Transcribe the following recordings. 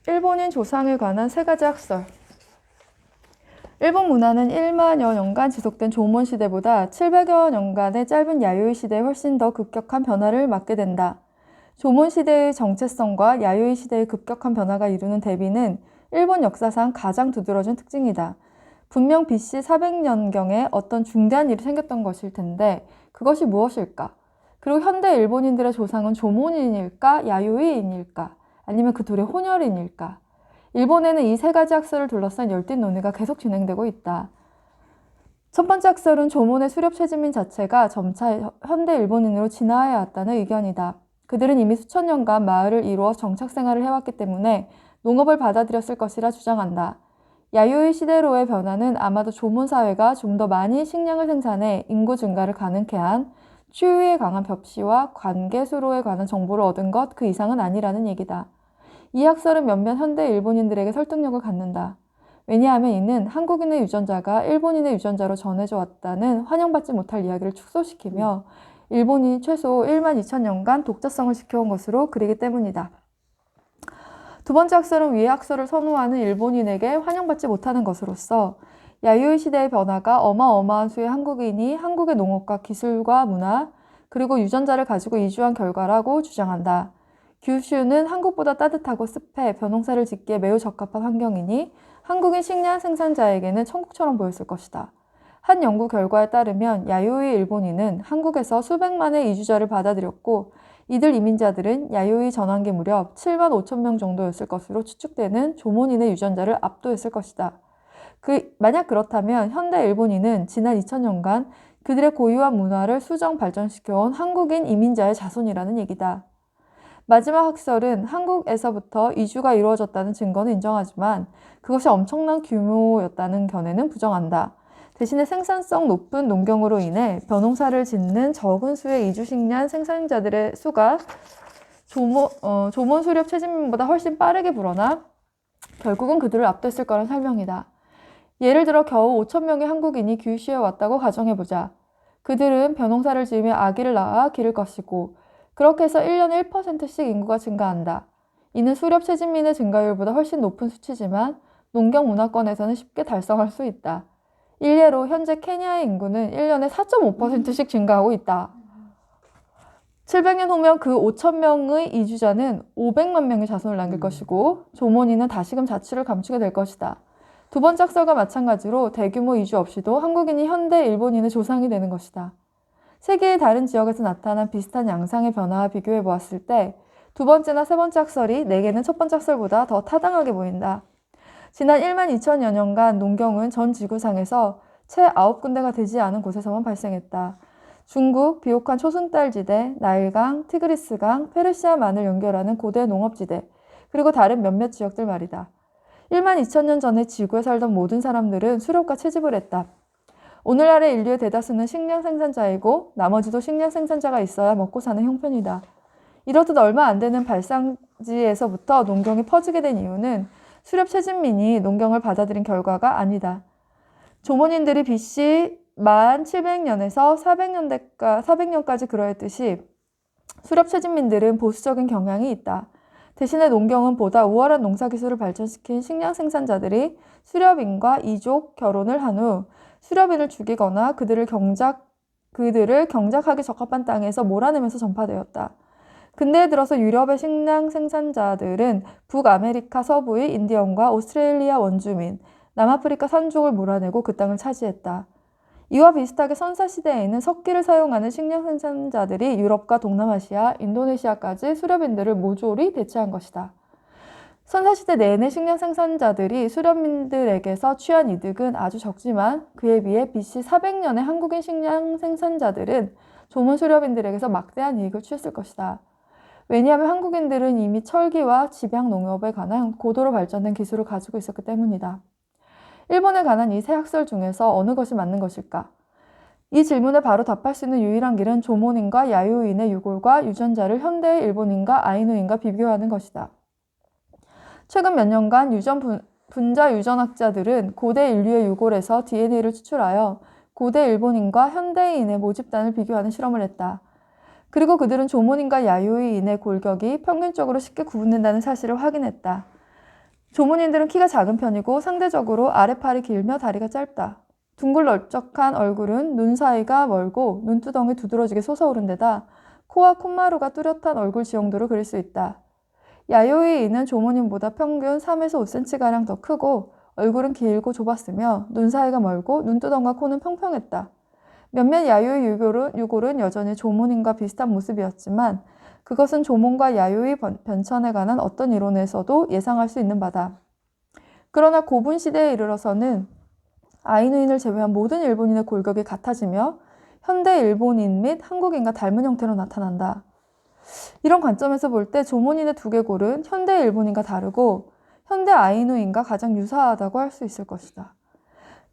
일본인 조상에 관한 세 가지 학설. 일본 문화는 1만여 년간 지속된 조몬 시대보다 700여 년간의 짧은 야요이 시대에 훨씬 더 급격한 변화를 맞게 된다. 조몬 시대의 정체성과 야요이 시대의 급격한 변화가 이루는 대비는 일본 역사상 가장 두드러진 특징이다. 분명 BC 400년경에 어떤 중대한 일이 생겼던 것일 텐데 그것이 무엇일까? 그리고 현대 일본인들의 조상은 조몬인일까? 야요이인일까? 아니면 그 둘의 혼혈인일까? 일본에는 이 세 가지 학설을 둘러싼 열띤 논의가 계속 진행되고 있다. 첫 번째 학설은 조몬의 수렵 최진민 자체가 점차 현대 일본인으로 진화해 왔다는 의견이다. 그들은 이미 수천 년간 마을을 이루어 정착 생활을 해왔기 때문에 농업을 받아들였을 것이라 주장한다. 야요이 시대로의 변화는 아마도 조몬 사회가 좀 더 많이 식량을 생산해 인구 증가를 가능케 한 추위에 강한 벽시와 관계수로에 관한 정보를 얻은 것 그 이상은 아니라는 얘기다. 이 학설은 몇몇 현대 일본인들에게 설득력을 갖는다. 왜냐하면 이는 한국인의 유전자가 일본인의 유전자로 전해져 왔다는 환영받지 못할 이야기를 축소시키며 일본이 최소 1만 2천 년간 독자성을 지켜온 것으로 그리기 때문이다. 두 번째 학설은 위의 학설을 선호하는 일본인에게 환영받지 못하는 것으로서 야요이 시대의 변화가 어마어마한 수의 한국인이 한국의 농업과 기술과 문화, 그리고 유전자를 가지고 이주한 결과라고 주장한다. 규슈는 한국보다 따뜻하고 습해 벼농사를 짓기에 매우 적합한 환경이니 한국인 식량 생산자에게는 천국처럼 보였을 것이다. 한 연구 결과에 따르면 야요이 일본인은 한국에서 수백만의 이주자를 받아들였고 이들 이민자들은 야요이 전환기 무렵 7만 5천 명 정도였을 것으로 추측되는 조몬인의 유전자를 압도했을 것이다. 만약 그렇다면 현대 일본인은 지난 2000년간 그들의 고유한 문화를 수정 발전시켜온 한국인 이민자의 자손이라는 얘기다. 마지막 학설은 한국에서부터 이주가 이루어졌다는 증거는 인정하지만 그것이 엄청난 규모였다는 견해는 부정한다. 대신에 생산성 높은 농경으로 인해 벼농사를 짓는 적은 수의 이주식량 생산자들의 수가 조몬 수렵 최진민보다 훨씬 빠르게 불어나 결국은 그들을 압도했을 거란 설명이다. 예를 들어 겨우 5천 명의 한국인이 규슈에 왔다고 가정해보자. 그들은 벼농사를 지으며 아기를 낳아 기를 것이고 그렇게 해서 1년에 1%씩 인구가 증가한다. 이는 수렵 최진민의 증가율보다 훨씬 높은 수치지만 농경 문화권에서는 쉽게 달성할 수 있다. 일례로 현재 케냐의 인구는 1년에 4.5%씩 증가하고 있다. 700년 후면 그 5천 명의 이주자는 500만 명의 자손을 남길 것이고 조몬인은 다시금 자취를 감추게 될 것이다. 두 번째 학설과 마찬가지로 대규모 이주 없이도 한국인이 현대 일본인의 조상이 되는 것이다. 세계의 다른 지역에서 나타난 비슷한 양상의 변화와 비교해 보았을 때 두 번째나 세 번째 학설이 내게는 첫 번째 학설보다 더 타당하게 보인다. 지난 1만 2천여 년간 농경은 전 지구상에서 채 9군데가 되지 않은 곳에서만 발생했다. 중국, 비옥한 초승달지대, 나일강, 티그리스강, 페르시아만을 연결하는 고대 농업지대, 그리고 다른 몇몇 지역들 말이다. 1만 2천 년 전에 지구에 살던 모든 사람들은 수렵과 채집을 했다. 오늘날의 인류의 대다수는 식량 생산자이고 나머지도 식량 생산자가 있어야 먹고 사는 형편이다. 이렇듯 얼마 안 되는 발상지에서부터 농경이 퍼지게 된 이유는 수렵 최진민이 농경을 받아들인 결과가 아니다. 조몬인들이 BC 1700년에서 400년까지 그러했듯이 수렵 최진민들은 보수적인 경향이 있다. 대신에 농경은 보다 우월한 농사기술을 발전시킨 식량 생산자들이 수렵인과 이족 결혼을 한 후 수렵인을 죽이거나 그들을 경작하기 적합한 땅에서 몰아내면서 전파되었다. 근대에 들어서 유럽의 식량 생산자들은 북아메리카 서부의 인디언과 오스트레일리아 원주민, 남아프리카 산족을 몰아내고 그 땅을 차지했다. 이와 비슷하게 선사시대에는 석기를 사용하는 식량 생산자들이 유럽과 동남아시아, 인도네시아까지 수렵인들을 모조리 대체한 것이다. 선사시대 내내 식량 생산자들이 수렵민들에게서 취한 이득은 아주 적지만 그에 비해 BC 400년의 한국인 식량 생산자들은 조문 수렵인들에게서 막대한 이익을 취했을 것이다. 왜냐하면 한국인들은 이미 철기와 집약 농업에 관한 고도로 발전된 기술을 가지고 있었기 때문이다. 일본에 관한 이 세 학설 중에서 어느 것이 맞는 것일까? 이 질문에 바로 답할 수 있는 유일한 길은 조몬인과 야요인의 유골과 유전자를 현대의 일본인과 아이누인과 비교하는 것이다. 최근 몇 년간 분자 유전학자들은 고대 인류의 유골에서 DNA를 추출하여 고대 일본인과 현대인의 모집단을 비교하는 실험을 했다. 그리고 그들은 조몬인과 야요이인의 골격이 평균적으로 쉽게 구분된다는 사실을 확인했다. 조문인들은 키가 작은 편이고 상대적으로 아랫팔이 길며 다리가 짧다. 둥글 넓적한 얼굴은 눈 사이가 멀고 눈두덩이 두드러지게 솟아오른 데다 코와 콧마루가 뚜렷한 얼굴 지형도로 그릴 수 있다. 야요이 이는 조문인보다 평균 3에서 5cm가량 더 크고 얼굴은 길고 좁았으며 눈 사이가 멀고 눈두덩과 코는 평평했다. 몇몇 야요이 유골은 여전히 조문인과 비슷한 모습이었지만 그것은 조문과 야요이 변천에 관한 어떤 이론에서도 예상할 수 있는 바다. 그러나 고분 시대에 이르러서는 아이누인을 제외한 모든 일본인의 골격이 같아지며 현대 일본인 및 한국인과 닮은 형태로 나타난다. 이런 관점에서 볼 때 조문인의 두개골은 현대 일본인과 다르고 현대 아이누인과 가장 유사하다고 할 수 있을 것이다.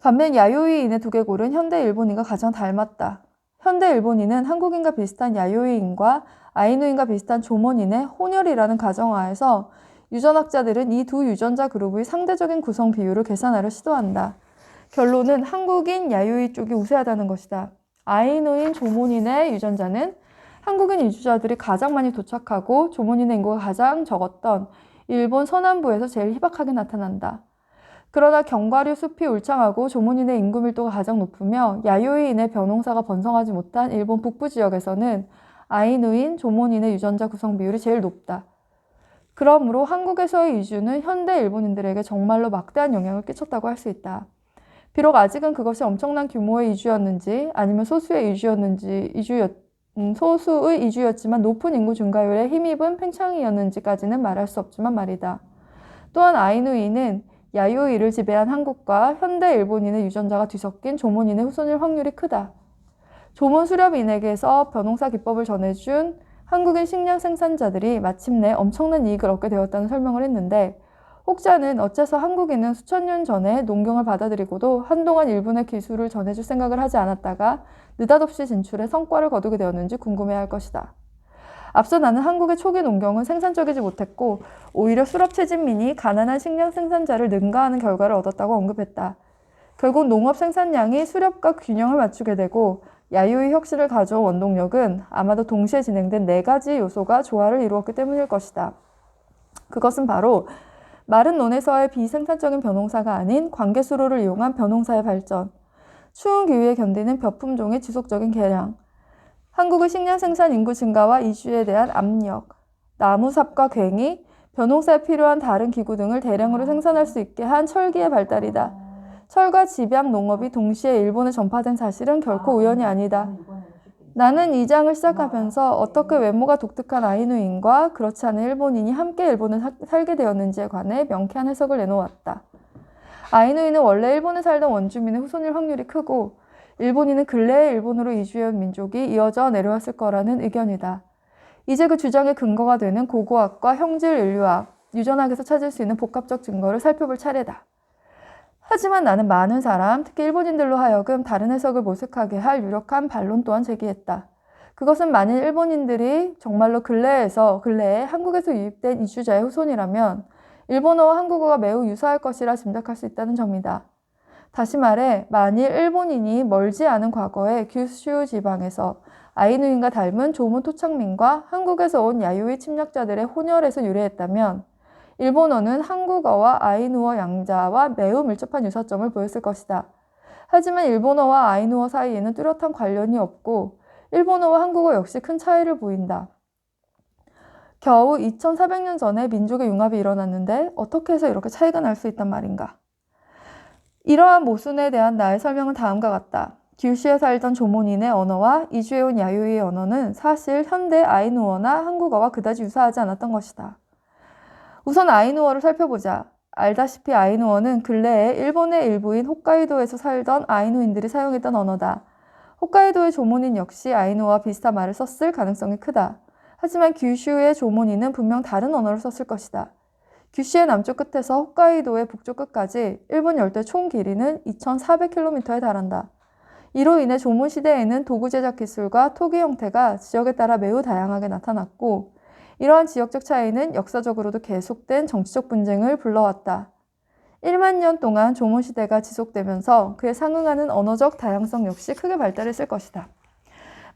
반면 야요이인의 두개골은 현대 일본인과 가장 닮았다. 현대 일본인은 한국인과 비슷한 야요이인과 아이누인과 비슷한 조문인의 혼혈이라는 가정하에서 유전학자들은 이 두 유전자 그룹의 상대적인 구성 비율을 계산하려 시도한다. 결론은 한국인 야요이 쪽이 우세하다는 것이다. 아이누인 조문인의 유전자는 한국인 이주자들이 가장 많이 도착하고 조문인의 인구가 가장 적었던 일본 서남부에서 제일 희박하게 나타난다. 그러나 견과류 숲이 울창하고 조문인의 인구 밀도가 가장 높으며 야요이인의 변홍사가 번성하지 못한 일본 북부 지역에서는 아이누인, 조문인의 유전자 구성 비율이 제일 높다. 그러므로 한국에서의 이주는 현대 일본인들에게 정말로 막대한 영향을 끼쳤다고 할 수 있다. 비록 아직은 그것이 엄청난 규모의 이주였는지 아니면 소수의 이주였지만 높은 인구 증가율에 힘입은 팽창이었는지까지는 말할 수 없지만 말이다. 또한 아이누이는 야요이를 지배한 한국과 현대 일본인의 유전자가 뒤섞인 조문인의 후손일 확률이 크다. 조문 수렵인에게서 변홍사 기법을 전해준 한국인 식량 생산자들이 마침내 엄청난 이익을 얻게 되었다는 설명을 했는데 혹자는 어째서 한국인은 수천 년 전에 농경을 받아들이고도 한동안 일본의 기술을 전해줄 생각을 하지 않았다가 느닷없이 진출해 성과를 거두게 되었는지 궁금해할 것이다. 앞서 나는 한국의 초기 농경은 생산적이지 못했고 오히려 수렵 채진민이 가난한 식량 생산자를 능가하는 결과를 얻었다고 언급했다. 결국 농업 생산량이 수렵과 균형을 맞추게 되고 야요이 혁신을 가져온 원동력은 아마도 동시에 진행된 4가지 요소가 조화를 이루었기 때문일 것이다. 그것은 바로 마른 논에서의 비생산적인 변홍사가 아닌 관계수로를 이용한 변홍사의 발전, 추운 기후에 견디는 벼품종의 지속적인 개량, 한국의 식량 생산 인구 증가와 이주에 대한 압력, 나무삽과 괭이, 변홍사에 필요한 다른 기구 등을 대량으로 생산할 수 있게 한 철기의 발달이다. 철과 집약 농업이 동시에 일본에 전파된 사실은 결코 우연이 아니다. 나는 이 장을 시작하면서 어떻게 외모가 독특한 아이누인과 그렇지 않은 일본인이 함께 일본에 살게 되었는지에 관해 명쾌한 해석을 내놓았다. 아이누이는 원래 일본에 살던 원주민의 후손일 확률이 크고 일본인은 근래에 일본으로 이주해온 민족이 이어져 내려왔을 거라는 의견이다. 이제 그 주장의 근거가 되는 고고학과 형질 인류학, 유전학에서 찾을 수 있는 복합적 증거를 살펴볼 차례다. 하지만 나는 많은 사람, 특히 일본인들로 하여금 다른 해석을 모색하게 할 유력한 반론 또한 제기했다. 그것은 만일 일본인들이 정말로 근래에 한국에서 유입된 이주자의 후손이라면 일본어와 한국어가 매우 유사할 것이라 짐작할 수 있다는 점이다. 다시 말해, 만일 일본인이 멀지 않은 과거에 규슈 지방에서 아이누인과 닮은 조문 토착민과 한국에서 온 야요이 침략자들의 혼혈에서 유래했다면 일본어는 한국어와 아이누어 양자와 매우 밀접한 유사점을 보였을 것이다. 하지만 일본어와 아이누어 사이에는 뚜렷한 관련이 없고 일본어와 한국어 역시 큰 차이를 보인다. 겨우 2400년 전에 민족의 융합이 일어났는데 어떻게 해서 이렇게 차이가 날 수 있단 말인가? 이러한 모순에 대한 나의 설명은 다음과 같다. 규슈에 살던 조문인의 언어와 이주해온 야요이의 언어는 사실 현대 아이누어나 한국어와 그다지 유사하지 않았던 것이다. 우선 아이누어를 살펴보자. 알다시피 아이누어는 근래에 일본의 일부인 홋카이도에서 살던 아이누인들이 사용했던 언어다. 홋카이도의 조문인 역시 아이누어와 비슷한 말을 썼을 가능성이 크다. 하지만 규슈의 조문인은 분명 다른 언어를 썼을 것이다. 규슈의 남쪽 끝에서 홋카이도의 북쪽 끝까지 일본 열대 총 길이는 2400km에 달한다. 이로 인해 조문 시대에는 도구 제작 기술과 토기 형태가 지역에 따라 매우 다양하게 나타났고 이러한 지역적 차이는 역사적으로도 계속된 정치적 분쟁을 불러왔다. 1만 년 동안 조문 시대가 지속되면서 그에 상응하는 언어적 다양성 역시 크게 발달했을 것이다.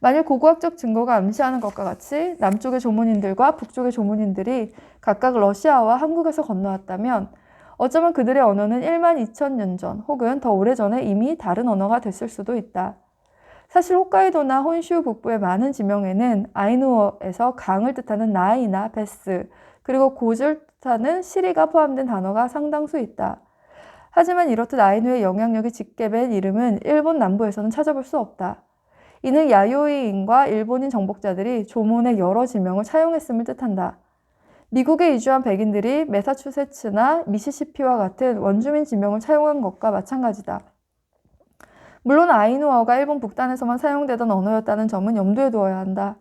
만일 고고학적 증거가 암시하는 것과 같이 남쪽의 조문인들과 북쪽의 조문인들이 각각 러시아와 한국에서 건너왔다면 어쩌면 그들의 언어는 1만 2천 년 전 혹은 더 오래전에 이미 다른 언어가 됐을 수도 있다. 사실 홋카이도나 혼슈 북부의 많은 지명에는 아이누어에서 강을 뜻하는 나이나 베스, 그리고 고지를 뜻하는 시리가 포함된 단어가 상당수 있다. 하지만 이렇듯 아이누의 영향력이 짙게 밴 이름은 일본 남부에서는 찾아볼 수 없다. 이는 야요이인과 일본인 정복자들이 조몬의 여러 지명을 차용했음을 뜻한다. 미국에 이주한 백인들이 매사추세츠나 미시시피와 같은 원주민 지명을 차용한 것과 마찬가지다. 물론 아이누어가 일본 북단에서만 사용되던 언어였다는 점은 염두에 두어야 한다.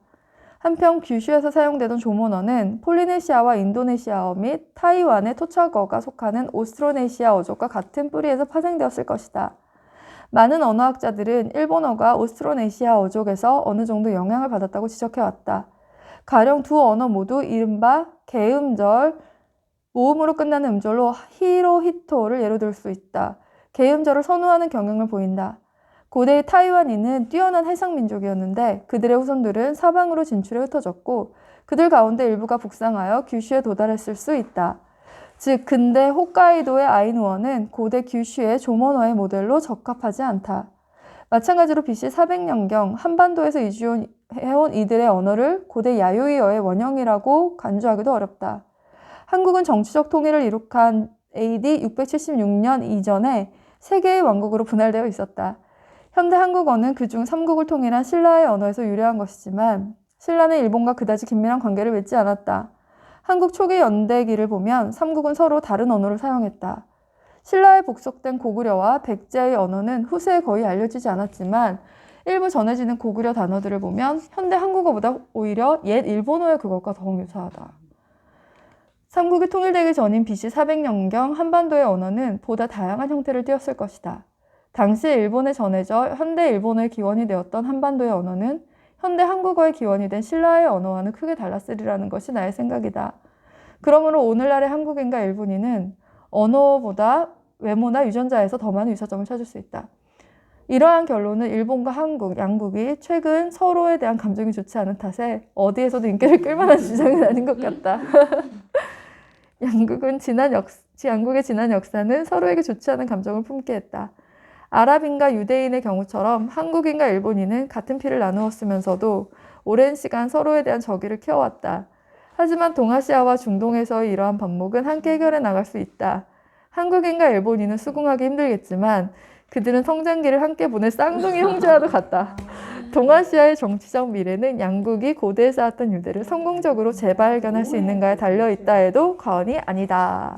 한편 규슈에서 사용되던 조몬어는 폴리네시아와 인도네시아어 및 타이완의 토착어가 속하는 오스트로네시아어족과 같은 뿌리에서 파생되었을 것이다. 많은 언어학자들은 일본어가 오스트로네시아어족에서 어느 정도 영향을 받았다고 지적해왔다. 가령 두 언어 모두 이른바 개음절, 모음으로 끝나는 음절로 히로히토를 예로 들 수 있다. 개음절을 선호하는 경향을 보인다. 고대의 타이완인은 뛰어난 해상민족이었는데 그들의 후손들은 사방으로 진출해 흩어졌고 그들 가운데 일부가 북상하여 규슈에 도달했을 수 있다. 즉 근대 홋카이도의 아이누어는 고대 규슈의 조몬어의 모델로 적합하지 않다. 마찬가지로 BC 400년경 한반도에서 이주해온 이들의 언어를 고대 야요이어의 원형이라고 간주하기도 어렵다. 한국은 정치적 통일을 이룩한 AD 676년 이전에 세 개의 왕국으로 분할되어 있었다. 현대 한국어는 그중 삼국을 통일한 신라의 언어에서 유래한 것이지만 신라는 일본과 그다지 긴밀한 관계를 맺지 않았다. 한국 초기 연대기를 보면 삼국은 서로 다른 언어를 사용했다. 신라에 복속된 고구려와 백제의 언어는 후세에 거의 알려지지 않았지만 일부 전해지는 고구려 단어들을 보면 현대 한국어보다 오히려 옛 일본어의 그것과 더욱 유사하다. 삼국이 통일되기 전인 BC 400년경 한반도의 언어는 보다 다양한 형태를 띠었을 것이다. 당시 일본에 전해져 현대 일본어의 기원이 되었던 한반도의 언어는 현대 한국어의 기원이 된 신라의 언어와는 크게 달랐으리라는 것이 나의 생각이다. 그러므로 오늘날의 한국인과 일본인은 언어보다 외모나 유전자에서 더 많은 유사점을 찾을 수 있다. 이러한 결론은 일본과 한국, 양국이 최근 서로에 대한 감정이 좋지 않은 탓에 어디에서도 인기를 끌만한 주장은 아닌 것 같다. 양국의 지난 역사는 서로에게 좋지 않은 감정을 품게 했다. 아랍인과 유대인의 경우처럼 한국인과 일본인은 같은 피를 나누었으면서도 오랜 시간 서로에 대한 적의를 키워왔다. 하지만 동아시아와 중동에서의 이러한 반목은 함께 해결해 나갈 수 있다. 한국인과 일본인은 수긍하기 힘들겠지만 그들은 성장기를 함께 보낸 쌍둥이 형제와도 같다. 동아시아의 정치적 미래는 양국이 고대에 쌓았던 유대를 성공적으로 재발견할 수 있는가에 달려있다 해도 과언이 아니다.